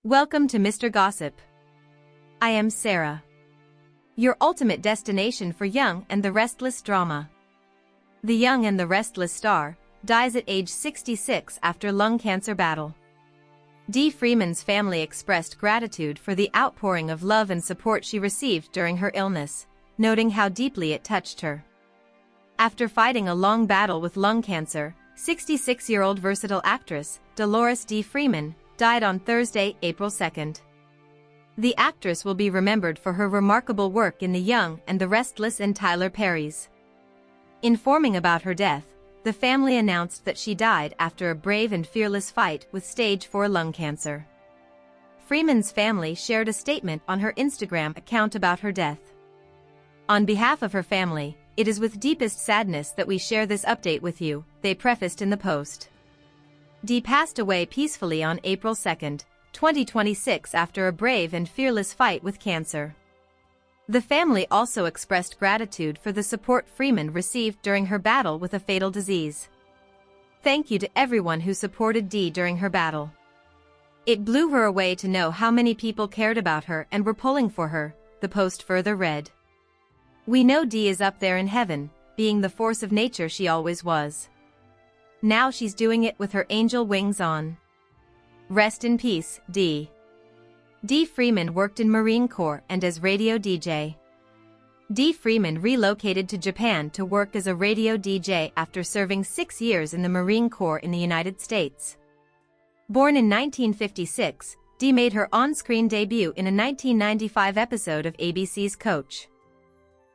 Welcome to Mr. Gossip. I am Sarah, your ultimate destination for Young and the Restless drama. The Young and the Restless star dies at age 66 after lung cancer battle. Dee Freeman's family expressed gratitude for the outpouring of love and support she received during her illness, noting how deeply it touched her. After fighting a long battle with lung cancer, 66-year-old versatile actress Dolores Dee Freeman died on Thursday, April 2. The actress will be remembered for her remarkable work in The Young and the Restless and Tyler Perry's. Informing about her death, the family announced that she died after a brave and fearless fight with stage 4 lung cancer. Freeman's family shared a statement on her Instagram account about her death. On behalf of her family, it is with deepest sadness that we share this update with you, they prefaced in the post. Dee passed away peacefully on April 2, 2026 after a brave and fearless fight with cancer. The family also expressed gratitude for the support Freeman received during her battle with a fatal disease. Thank you to everyone who supported Dee during her battle. It blew her away to know how many people cared about her and were pulling for her, the post further read. We know Dee is up there in heaven, being the force of nature she always was. Now she's doing it with her angel wings on. Rest in peace, Dee. Dee Freeman worked in Marine Corps and as radio DJ. Dee Freeman relocated to Japan to work as a radio DJ after serving 6 years in the Marine Corps in the United States. Born in 1956, Dee made her on-screen debut in a 1995 episode of ABC's Coach.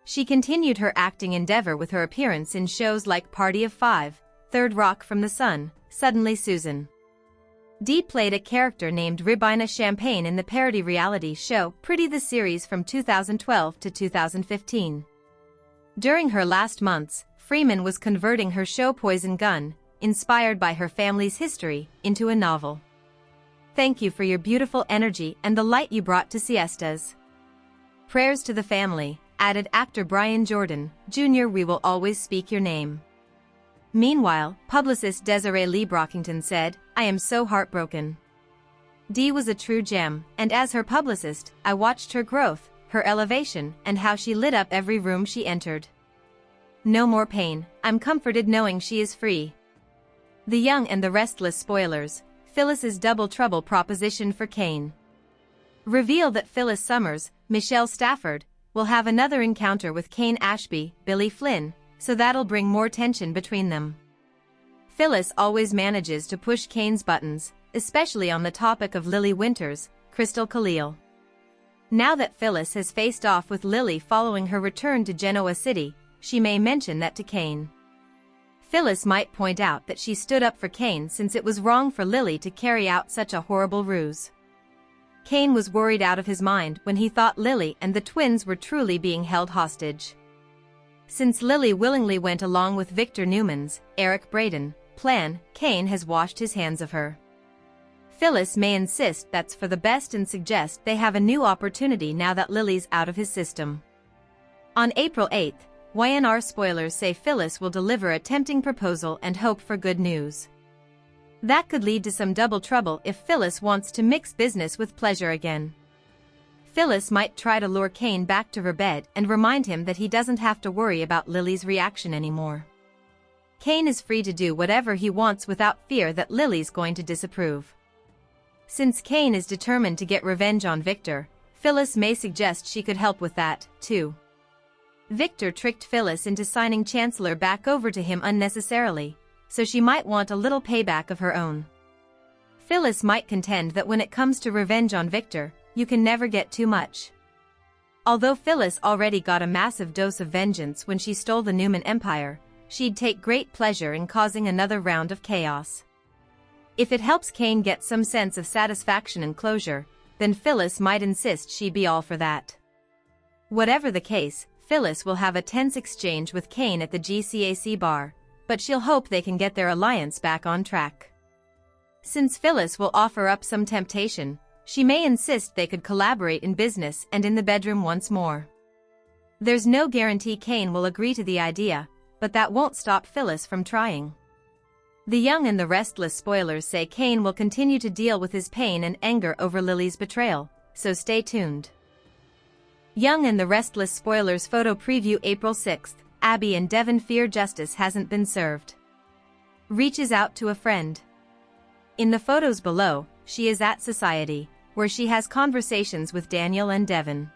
She continued her acting endeavor with her appearance in shows like Party of Five, Third Rock from the Sun, Suddenly Susan. Dee played a character named Ribina Champagne in the parody reality show Pretty the series from 2012 to 2015. During her last months, Freeman was converting her show Poison Gun, inspired by her family's history, into a novel. Thank you for your beautiful energy and the light you brought to siestas. Prayers to the family, added actor Brian Jordan, Jr. We will always speak your name. Meanwhile, publicist Desiree Lee Brockington said, I am so heartbroken. Dee was a true gem, and as her publicist, I watched her growth, her elevation, and how she lit up every room she entered. No more pain, I'm comforted knowing she is free. The Young and the Restless spoilers, Phyllis's double trouble proposition for Kane. Reveal that Phyllis Summers, Michelle Stafford, will have another encounter with Kane Ashby, Billy Flynn, so that'll bring more tension between them. Phyllis always manages to push Kane's buttons, especially on the topic of Lily Winters, Crystal Khalil. Now that Phyllis has faced off with Lily following her return to Genoa City, she may mention that to Kane. Phyllis might point out that she stood up for Kane since it was wrong for Lily to carry out such a horrible ruse. Kane was worried out of his mind when he thought Lily and the twins were truly being held hostage. Since Lily willingly went along with Victor Newman's, Eric Braeden, plan, Kane has washed his hands of her. Phyllis may insist that's for the best and suggest they have a new opportunity now that Lily's out of his system. On April 8, YNR spoilers say Phyllis will deliver a tempting proposal and hope for good news. That could lead to some double trouble if Phyllis wants to mix business with pleasure again. Phyllis might try to lure Kane back to her bed and remind him that he doesn't have to worry about Lily's reaction anymore. Kane is free to do whatever he wants without fear that Lily's going to disapprove. Since Kane is determined to get revenge on Victor, Phyllis may suggest she could help with that, too. Victor tricked Phyllis into signing Chancellor back over to him unnecessarily, so she might want a little payback of her own. Phyllis might contend that when it comes to revenge on Victor, you can never get too much. Although Phyllis already got a massive dose of vengeance when she stole the Newman Empire, she'd take great pleasure in causing another round of chaos. If it helps Kane get some sense of satisfaction and closure, then Phyllis might insist she be all for that. Whatever the case, Phyllis will have a tense exchange with Kane at the GCAC bar, but she'll hope they can get their alliance back on track. Since Phyllis will offer up some temptation, she may insist they could collaborate in business and in the bedroom once more. There's no guarantee Kane will agree to the idea, but that won't stop Phyllis from trying. The Young and the Restless spoilers say Kane will continue to deal with his pain and anger over Lily's betrayal, so stay tuned. Young and the Restless spoilers photo preview April 6th, Abby and Devon fear justice hasn't been served. Reaches out to a friend. In the photos below, she is at Society, where she has conversations with Daniel and Devon.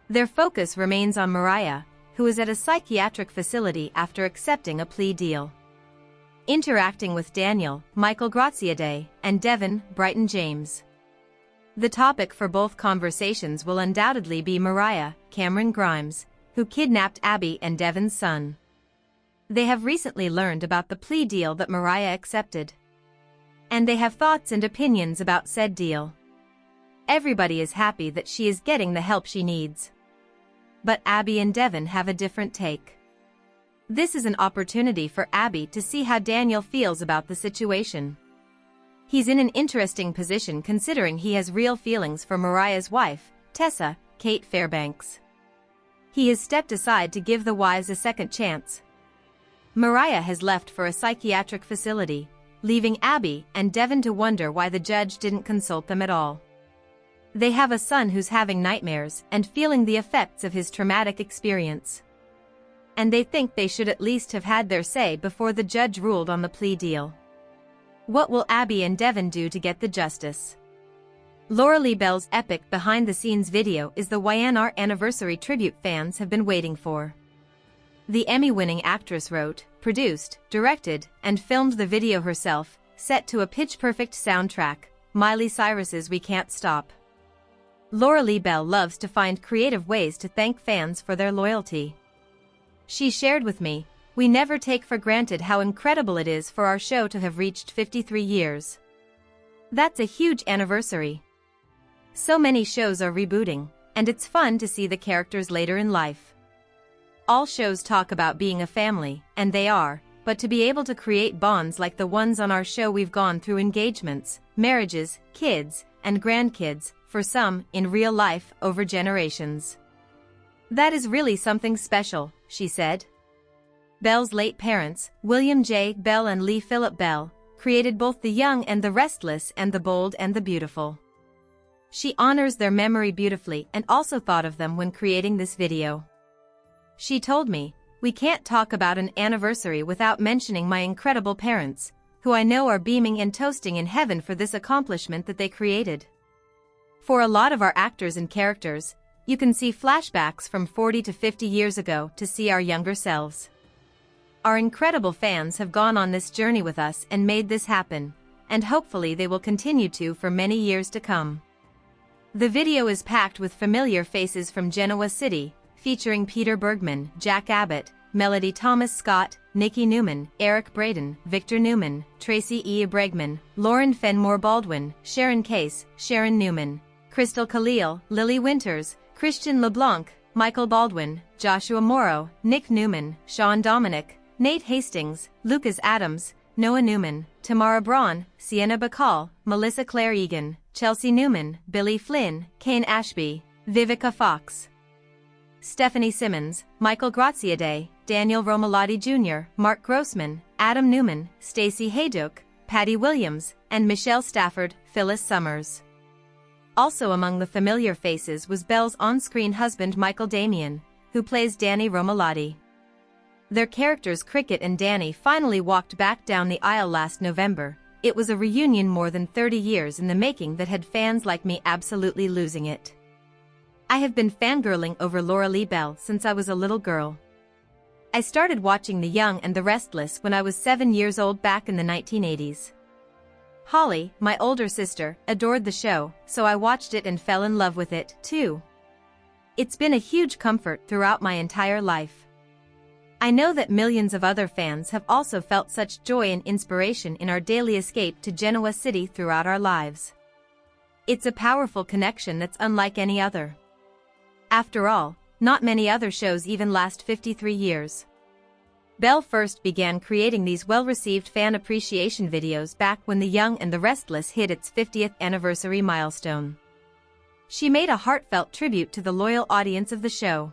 Their focus remains on Mariah, who is at a psychiatric facility after accepting a plea deal. Interacting with Daniel, Michael Graziadei, and Devon, Brighton James. The topic for both conversations will undoubtedly be Mariah, Cameron Grimes, who kidnapped Abby and Devon's son. They have recently learned about the plea deal that Mariah accepted. And they have thoughts and opinions about said deal. Everybody is happy that she is getting the help she needs. But Abby and Devon have a different take. This is an opportunity for Abby to see how Daniel feels about the situation. He's in an interesting position considering he has real feelings for Mariah's wife, Tessa, Kate Fairbanks. He has stepped aside to give the wives a second chance. Mariah has left for a psychiatric facility, leaving Abby and Devon to wonder why the judge didn't consult them at all. They have a son who's having nightmares and feeling the effects of his traumatic experience. And they think they should at least have had their say before the judge ruled on the plea deal. What will Abby and Devon do to get the justice? Laura Lee Bell's epic behind-the-scenes video is the YNR anniversary tribute fans have been waiting for. The Emmy-winning actress wrote, produced, directed, and filmed the video herself, set to a pitch-perfect soundtrack, Miley Cyrus's We Can't Stop. Laura Lee Bell loves to find creative ways to thank fans for their loyalty. She shared with me, "We never take for granted how incredible it is for our show to have reached 53 years. That's a huge anniversary. So many shows are rebooting, and it's fun to see the characters later in life. All shows talk about being a family, and they are, but to be able to create bonds like the ones on our show, we've gone through engagements, marriages, kids, and grandkids, for some, in real life, over generations. That is really something special," she said. Bell's late parents, William J. Bell and Lee Phillip Bell, created both The Young and the Restless and The Bold and the Beautiful. She honors their memory beautifully and also thought of them when creating this video. She told me, "We can't talk about an anniversary without mentioning my incredible parents, who I know are beaming and toasting in heaven for this accomplishment that they created." For a lot of our actors and characters, you can see flashbacks from 40 to 50 years ago to see our younger selves. Our incredible fans have gone on this journey with us and made this happen, and hopefully they will continue to for many years to come. The video is packed with familiar faces from Genoa City, featuring Peter Bergman, Jack Abbott, Melody Thomas Scott, Nikki Newman, Eric Braeden, Victor Newman, Tracy E. Bregman, Lauren Fenmore Baldwin, Sharon Case, Sharon Newman, Crystal Khalil, Lily Winters, Christian LeBlanc, Michael Baldwin, Joshua Morrow, Nick Newman, Sean Dominic, Nate Hastings, Lucas Adams, Noah Newman, Tamara Braun, Sienna Bacall, Melissa Claire Egan, Chelsea Newman, Billy Flynn, Kane Ashby, Vivica Fox, Stephanie Simmons, Michael Graziadei, Daniel Romalotti Jr., Mark Grossman, Adam Newman, Stacey Hayduk, Patty Williams, and Michelle Stafford, Phyllis Summers. Also among the familiar faces was Belle's on-screen husband Michael Damian, who plays Danny Romalotti. Their characters Cricket and Danny finally walked back down the aisle last November. It was a reunion more than 30 years in the making that had fans like me absolutely losing it. I have been fangirling over Laura Lee Bell since I was a little girl. I started watching The Young and the Restless when I was 7 years old back in the 1980s. Holly, my older sister, adored the show, so I watched it and fell in love with it, too. It's been a huge comfort throughout my entire life. I know that millions of other fans have also felt such joy and inspiration in our daily escape to Genoa City throughout our lives. It's a powerful connection that's unlike any other. After all, not many other shows even last 53 years. Belle first began creating these well-received fan appreciation videos back when The Young and the Restless hit its 50th anniversary milestone. She made a heartfelt tribute to the loyal audience of the show.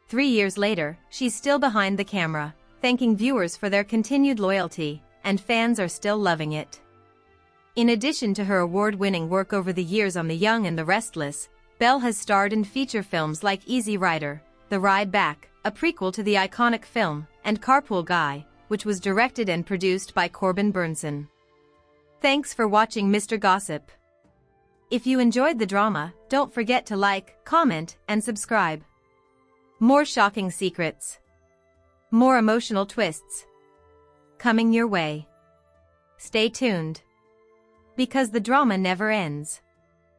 3 years later, she's still behind the camera, thanking viewers for their continued loyalty, and fans are still loving it. In addition to her award-winning work over the years on The Young and the Restless, Belle has starred in feature films like Easy Rider, The Ride Back, a prequel to the iconic film, and Carpool Guy, which was directed and produced by Corbin Burnson. Thanks for watching Mr. Gossip. If you enjoyed the drama, don't forget to like, comment, and subscribe. More shocking secrets. More emotional twists. Coming your way. Stay tuned. Because the drama never ends.